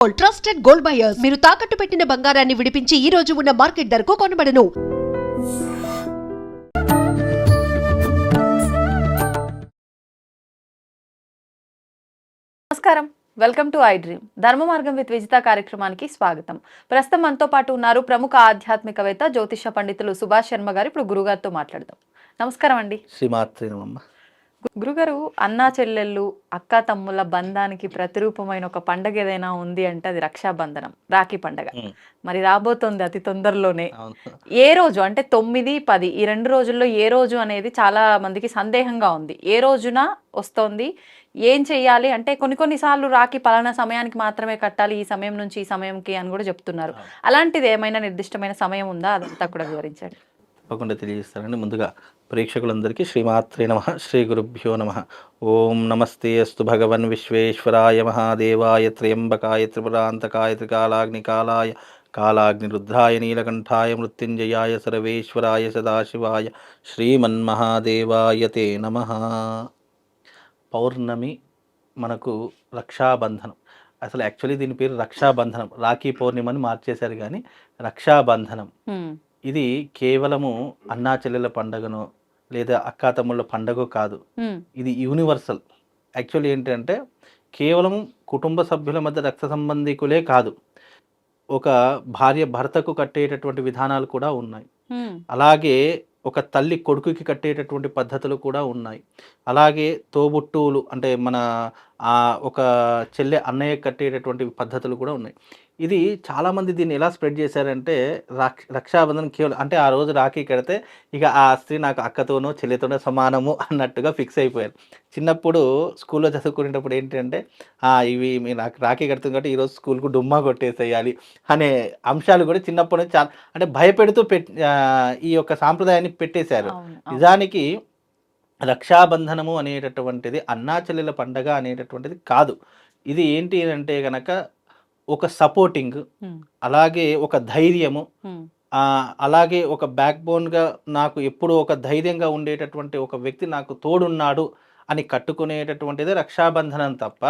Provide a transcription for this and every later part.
Trusted gold buyers మీరు తాకట్టు పెట్టిన బంగారాన్ని విడిపించి ఈ రోజు ఉన్న మార్కెట్ ధరకు కొనబడను. నమస్కారం, వెల్కమ్ టు ఐ డ్రీమ్. ధర్మ మార్గం విత్ విజిత కార్యక్రమానికి స్వాగతం. ప్రస్తుతం మనతో పాటు ఉన్నారు ప్రముఖ ఆధ్యాత్మికవేత్త జ్యోతిష పండితులు సుభాష్ శర్మ గారు. ఇప్పుడు గురుగారితో మాట్లాడదాం. నమస్కారం అండి. శ్రీమాత్రేనమ్మ. గురుగారు, అన్నా చెల్లెళ్ళు అక్క తమ్ముల బంధానికి ప్రతిరూపమైన ఒక పండగ ఏదైనా ఉంది అంటే అది రక్షాబంధనం, రాఖీ పండగ. మరి రాబోతోంది అతి తొందరలోనే. ఏ రోజు అంటే 9, 10 ఈ 2 రోజుల్లో ఏ రోజు అనేది చాలా మందికి సందేహంగా ఉంది. ఏ రోజున వస్తోంది, ఏం చెయ్యాలి అంటే కొన్నిసార్లు రాఖీ పలానా సమయానికి మాత్రమే కట్టాలి, ఈ సమయం నుంచి ఈ సమయంకి అని కూడా చెప్తున్నారు. అలాంటిది ఏమైనా నిర్దిష్టమైన సమయం ఉందా? అదంతా కూడా వివరించండి. తప్పకుండా తెలియజేస్తానండి. ముందుగా ప్రేక్షకులందరికీ శ్రీమాత్రే నమః, శ్రీ గురుభ్యో నమః. ఓం నమస్తే అస్తు భగవన్ విశ్వేశ్వరాయ మహాదేవాయ త్ర్యంబకాయ త్రిపురాంతకాయ త్రికాలాగ్నికాలాయ కాలాగ్నిరుద్రాయ నీలకంఠాయ మృత్యుంజయాయ సర్వేశ్వరాయ సదాశివాయ శ్రీమన్మహాదేవాయ తే నమః. పౌర్ణమి మనకు రక్షాబంధనం. అసలు యాక్చువల్లీ దీని పేరు రక్షాబంధనం, రాఖీ పౌర్ణిమని మార్చేశారు. కానీ రక్షాబంధనం ఇది కేవలము అన్నా చెల్లెల పండుగనో లేదా అక్కా తమ్ముళ్ళ పండుగ కాదు. ఇది యూనివర్సల్. యాక్చువల్లీ ఏంటంటే కేవలం కుటుంబ సభ్యుల మధ్య రక్త సంబంధికులే కాదు, ఒక భార్య భర్తకు కట్టేటటువంటి విధానాలు కూడా ఉన్నాయి. అలాగే ఒక తల్లి కొడుకుకి కట్టేటటువంటి పద్ధతులు కూడా ఉన్నాయి. అలాగే తోబుట్టువులు అంటే మన ఒక చెల్లె అన్నయ్య కట్టేటటువంటి పద్ధతులు కూడా ఉన్నాయి. ఇది చాలామంది దీన్ని ఎలా స్ప్రెడ్ చేశారంటే రక్షాబంధనం కేవలం అంటే ఆ రోజు రాఖీ కడితే ఇక ఆ స్త్రీ నాకు అక్కతోనో చెల్లితోనో సమానము అన్నట్టుగా ఫిక్స్ అయిపోయారు. చిన్నప్పుడు స్కూల్లో చదువుకునేటప్పుడు ఏంటంటే ఇవి మీ నాకు రాఖీ కడుతుంది కాబట్టి ఈరోజు స్కూల్కు డుమ్మా కొట్టేసేయాలి అనే అంశాలు కూడా చిన్నప్పటి నుంచి చాలా అంటే భయపెడుతూ ఈ యొక్క సాంప్రదాయాన్ని పెట్టేశారు. నిజానికి రక్షాబంధనము అనేటటువంటిది అన్నా చెల్లెల పండగ అనేటటువంటిది కాదు. ఇది ఏంటి అంటే గనక ఒక సపోర్టింగ్, అలాగే ఒక ధైర్యము, అలాగే ఒక బ్యాక్ బోన్గా నాకు ఎప్పుడు ఒక ధైర్యంగా ఉండేటటువంటి ఒక వ్యక్తి నాకు తోడున్నాడు అని కట్టుకునేటటువంటిదే రక్షాబంధనం తప్ప,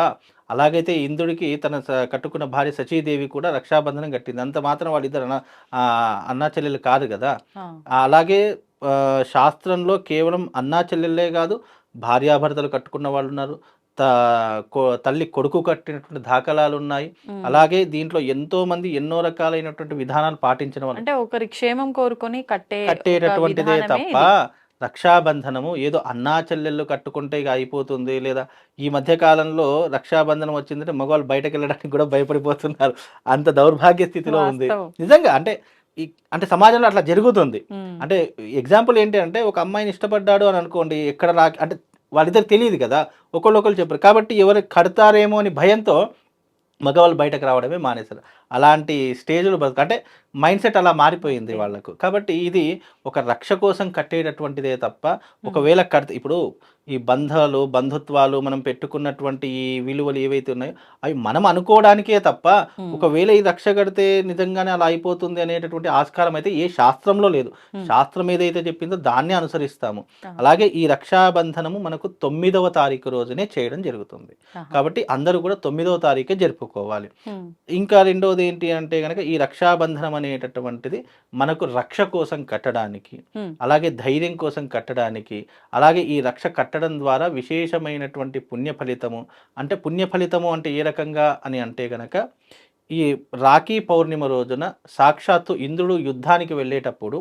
అలాగైతే ఇంద్రుడికి తన కట్టుకున్న భార్య సచీదేవి కూడా రక్షాబంధనం కట్టింది, అంత మాత్రం వాళ్ళిద్దరు అన్నా చెల్లెలు కాదు కదా. అలాగే శాస్త్రంలో కేవలం అన్నా చెల్లెళ్ళే కాదు, భార్యాభర్తలు కట్టుకున్న వాళ్ళు ఉన్నారు, తల్లి కొడుకు కట్టినటువంటి దాఖలాలు ఉన్నాయి. అలాగే దీంట్లో ఎంతో మంది ఎన్నో రకాలైనటువంటి విధానాలు పాటించిన వాళ్ళు, అంటే ఒకరి క్షేమం కోరుకొని కట్టేటటువంటిదే తప్ప రక్షాబంధనము ఏదో అన్నా చెల్లెళ్ళు కట్టుకుంటే ఇక అయిపోతుంది. లేదా ఈ మధ్య కాలంలో రక్షాబంధనం వచ్చిందంటే మగవాళ్ళు బయటకు వెళ్ళడానికి కూడా భయపడిపోతున్నారు, అంత దౌర్భాగ్య స్థితిలో ఉంది నిజంగా. అంటే సమాజంలో అట్లా జరుగుతుంది. అంటే ఎగ్జాంపుల్ ఏంటి అంటే ఒక అమ్మాయిని ఇష్టపడ్డాడు అని అనుకోండి, ఎక్కడ అంటే వాళ్ళిద్దరు తెలియదు కదా, ఒకళ్ళు చెప్పారు కాబట్టి ఎవరు కడతారేమో అని భయంతో మగవాళ్ళు బయటకు రావడమే మానేశారు. అలాంటి స్టేజ్లు అంటే మైండ్ సెట్ అలా మారిపోయింది వాళ్ళకు. కాబట్టి ఇది ఒక రక్ష కోసం కట్టేటటువంటిదే తప్ప ఒకవేళ ఇప్పుడు ఈ బంధాలు బంధుత్వాలు మనం పెట్టుకున్నటువంటి ఈ విలువలు ఏవైతే ఉన్నాయో అవి మనం అనుకోవడానికే తప్ప ఒకవేళ ఈ రక్ష కడితే నిజంగానే అలా అయిపోతుంది అనేటటువంటి ఆస్కారం అయితే ఏ శాస్త్రంలో లేదు. శాస్త్రం ఏదైతే చెప్పిందో దాన్నే అనుసరిస్తాము. అలాగే ఈ రక్షాబంధనము మనకు 9వ తారీఖు రోజునే చేయడం జరుగుతుంది. కాబట్టి అందరూ కూడా 9వ తారీఖే జరుపుకోవాలి. ఇంకా రెండోది ఏంటి అంటే కనుక ఈ రక్షాబంధనం అనేటటువంటిది మనకు రక్ష కోసం కట్టడానికి, అలాగే ధైర్యం కోసం కట్టడానికి, అలాగే ఈ రక్ష కట్టడం ద్వారా విశేషమైనటువంటి పుణ్య ఫలితము. అంటే పుణ్య ఫలితము అంటే ఏ రకంగా అని అంటే గనక ఈ రాఖీ పౌర్ణిమ రోజున సాక్షాత్తు ఇంద్రుడు యుద్ధానికి వెళ్ళేటప్పుడు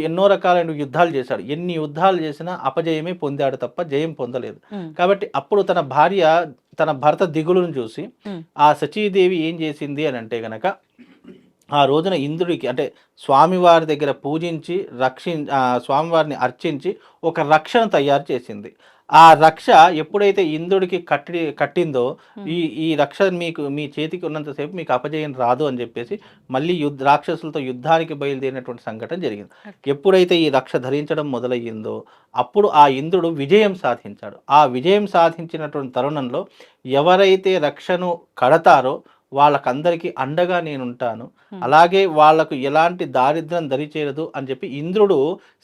ఎన్నో రకాలైన యుద్ధాలు చేశాడు. ఎన్ని యుద్ధాలు చేసినా అపజయమే పొందాడు తప్ప జయం పొందలేదు. కాబట్టి అప్పుడు తన భర్త దిగులును చూసి ఆ సచీదేవి ఏం చేసింది అని అంటే గనక ఆ రోజున ఇంద్రుడికి అంటే స్వామివారి దగ్గర పూజించి స్వామివారిని అర్చించి ఒక రక్షను తయారు చేసింది. ఆ రక్ష ఎప్పుడైతే ఇంద్రుడికి కట్టిందో ఈ రక్ష మీ చేతికి ఉన్నంతసేపు మీకు అపజయం రాదు అని చెప్పేసి మళ్ళీ రాక్షసులతో యుద్ధానికి బయలుదేరినటువంటి సంఘటన జరిగింది. ఎప్పుడైతే ఈ రక్ష ధరించడం మొదలయ్యిందో అప్పుడు ఆ ఇంద్రుడు విజయం సాధించాడు. ఆ విజయం సాధించినటువంటి తరుణంలో ఎవరైతే రక్షను కడతారో వాళ్ళకందరికీ అండగా నేనుంటాను, అలాగే వాళ్లకు ఎలాంటి దారిద్ర్యం దరిచేరదు అని చెప్పి ఇంద్రుడు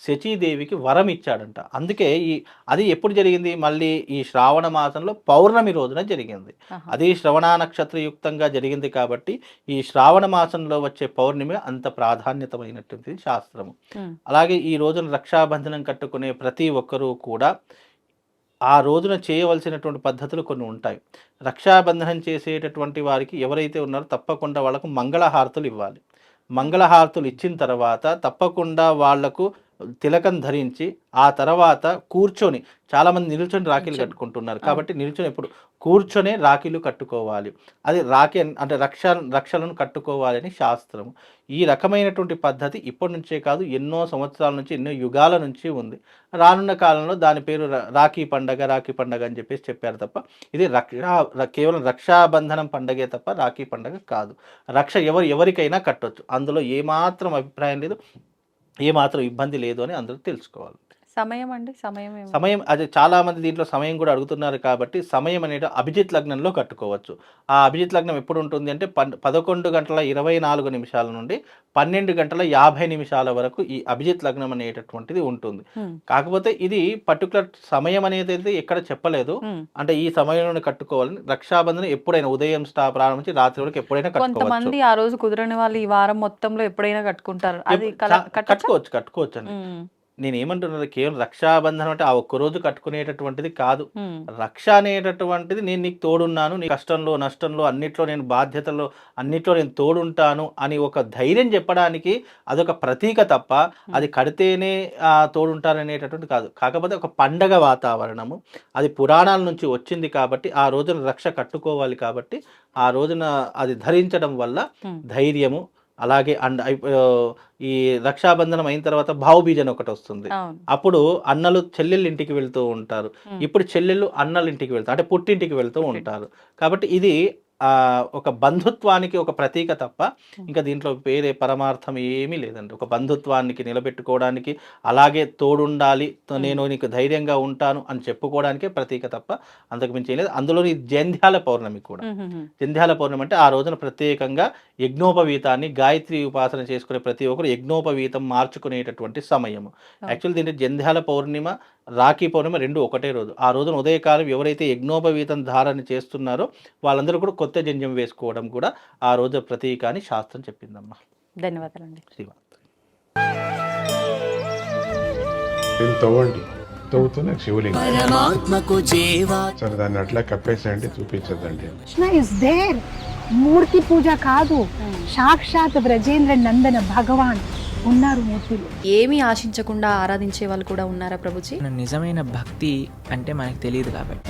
శచీదేవికి వరం ఇచ్చాడంట. అందుకే అది ఎప్పుడు జరిగింది, మళ్ళీ ఈ శ్రావణ మాసంలో పౌర్ణమి రోజున జరిగింది. అది శ్రవణ నక్షత్రయుక్తంగా జరిగింది కాబట్టి ఈ శ్రావణ మాసంలో వచ్చే పౌర్ణమి అంత ప్రాధాన్యతమైనటువంటిది శాస్త్రము. అలాగే ఈ రోజున రక్షాబంధనం కట్టుకునే ప్రతి ఒక్కరూ కూడా ఆ రోజున చేయవలసినటువంటి పద్ధతులు కొన్ని ఉంటాయి. రక్షాబంధనం చేసేటటువంటి వారికి ఎవరైతే ఉన్నారో తప్పకుండా వాళ్ళకు మంగళహారతులు ఇవ్వాలి. మంగళహారతులు ఇచ్చిన తర్వాత తప్పకుండా వాళ్లకు తిలకం ధరించి ఆ తర్వాత కూర్చొని, చాలామంది నిల్చొని రాఖీలు కట్టుకుంటున్నారు కాబట్టి నిల్చొని ఎప్పుడు కూర్చొనే రాఖీలు కట్టుకోవాలి. అది రాఖీ అంటే రక్షలను కట్టుకోవాలి అని శాస్త్రం. ఈ రకమైనటువంటి పద్ధతి ఇప్పటి నుంచే కాదు, ఎన్నో సంవత్సరాల నుంచి, ఎన్నో యుగాల నుంచి ఉంది. రానున్న కాలంలో దాని పేరు రాఖీ పండగ అని చెప్పారు తప్ప ఇది కేవలం రక్షాబంధనం పండగే తప్ప రాఖీ పండగ కాదు. రక్ష ఎవరికైనా కట్టొచ్చు, అందులో ఏమాత్రం అభిప్రాయం లేదు, ఏమాత్రం ఇబ్బంది లేదు అని అందరూ తెలుసుకోవాలి. సమయం సమయం అది చాలా మంది దీంట్లో సమయం కూడా అడుగుతున్నారు కాబట్టి సమయం అనేది అభిజిత్ లగ్నంలో కట్టుకోవచ్చు. ఆ అభిజిత్ లగ్నం ఎప్పుడు ఉంటుంది అంటే 11:24 నుండి 12:50 వరకు ఈ అభిజిత్ లగ్నం అనేటటువంటిది ఉంటుంది. కాకపోతే ఇది పర్టికులర్ సమయం అనేది అయితే ఎక్కడ చెప్పలేదు, అంటే ఈ సమయంలో కట్టుకోవాలని. రక్షాబంధనం ఎప్పుడైనా ఉదయం ప్రారంభించి రాత్రి వరకు ఎప్పుడైనా కట్టుకోవచ్చు. కొంతమంది ఆ రోజు కుదరని వాళ్ళు ఈ వారం మొత్తంలో ఎప్పుడైనా కట్టుకుంటారు, అది కట్టుకోవచ్చు అండి. నేను ఏమంటున్నది, కేవలం రక్షాబంధనం అంటే ఆ ఒక్కరోజు కట్టుకునేటటువంటిది కాదు. రక్ష అనేటటువంటిది నేను నీకు తోడున్నాను, నీ కష్టంలో నష్టంలో అన్నిట్లో నేను బాధ్యతలో అన్నిట్లో నేను తోడుంటాను అని ఒక ధైర్యం చెప్పడానికి అదొక ప్రతీక తప్ప అది కడితేనే తోడుంటారనేటటువంటి కాదు. కాకపోతే ఒక పండగ వాతావరణము, అది పురాణాల నుంచి వచ్చింది కాబట్టి ఆ రోజున రక్ష కట్టుకోవాలి కాబట్టి ఆ రోజున అది ధరించడం వల్ల ధైర్యము. అలాగే ఈ రక్షాబంధనం అయిన తర్వాత భావబీజ్ అని ఒకటి వస్తుంది. అప్పుడు అన్నలు చెల్లెళ్ళ ఇంటికి వెళ్తూ ఉంటారు, ఇప్పుడు చెల్లెళ్ళు అన్నల ఇంటికి వెళ్తారు, అంటే పుట్టింటికి వెళ్తూ ఉంటారు. కాబట్టి ఇది ఒక బంధుత్వానికి ఒక ప్రతీక తప్ప ఇంకా దీంట్లో వేరే పరమార్థం ఏమీ లేదండి. ఒక బంధుత్వానికి నిలబెట్టుకోవడానికి, అలాగే తోడుండాలి, నేను నీకు ధైర్యంగా ఉంటాను అని చెప్పుకోవడానికే ప్రతీక తప్ప అంతకు మించి ఏం లేదు. అందులో ఈ జంధ్యాల పౌర్ణమి కూడా, జంధ్యాల పౌర్ణమి అంటే ఆ రోజున ప్రత్యేకంగా యజ్ఞోపవీతాన్ని, గాయత్రి ఉపాసన చేసుకునే ప్రతి ఒక్కరు యజ్ఞోపవీతం మార్చుకునేటటువంటి సమయము. యాక్చువల్ దీంట్లో జంధ్యాల పౌర్ణిమ, రాఖీ పౌర్ణిమ రెండు ఒకటే రోజు. ఆ రోజున ఉదయకాలం ఎవరైతే యజ్ఞోపవీతం ధారణ చేస్తున్నారో వాళ్ళందరూ కూడా కొత్త జంజం వేసుకోవడం కూడా ఆ రోజు ప్రతీక అని శాస్త్రం చెప్పిందమ్మా. ధన్యవాదాలండి. తవ్వుతూనే శివలింగం సరే దాన్ని అట్లా కప్పేసేయండి, చూపించదండి. మూర్తి పూజ కాదు, సాక్షాత్ బ్రజేంద్ర నందన భగవాన్ ఉన్నారు మూర్తిలో. ఏమీ ఆశించకుండా ఆరాధించే వాళ్ళు కూడా ఉన్నారా ప్రభుజీ? నిజమైన భక్తి అంటే మనకు తెలియదు కాబట్టి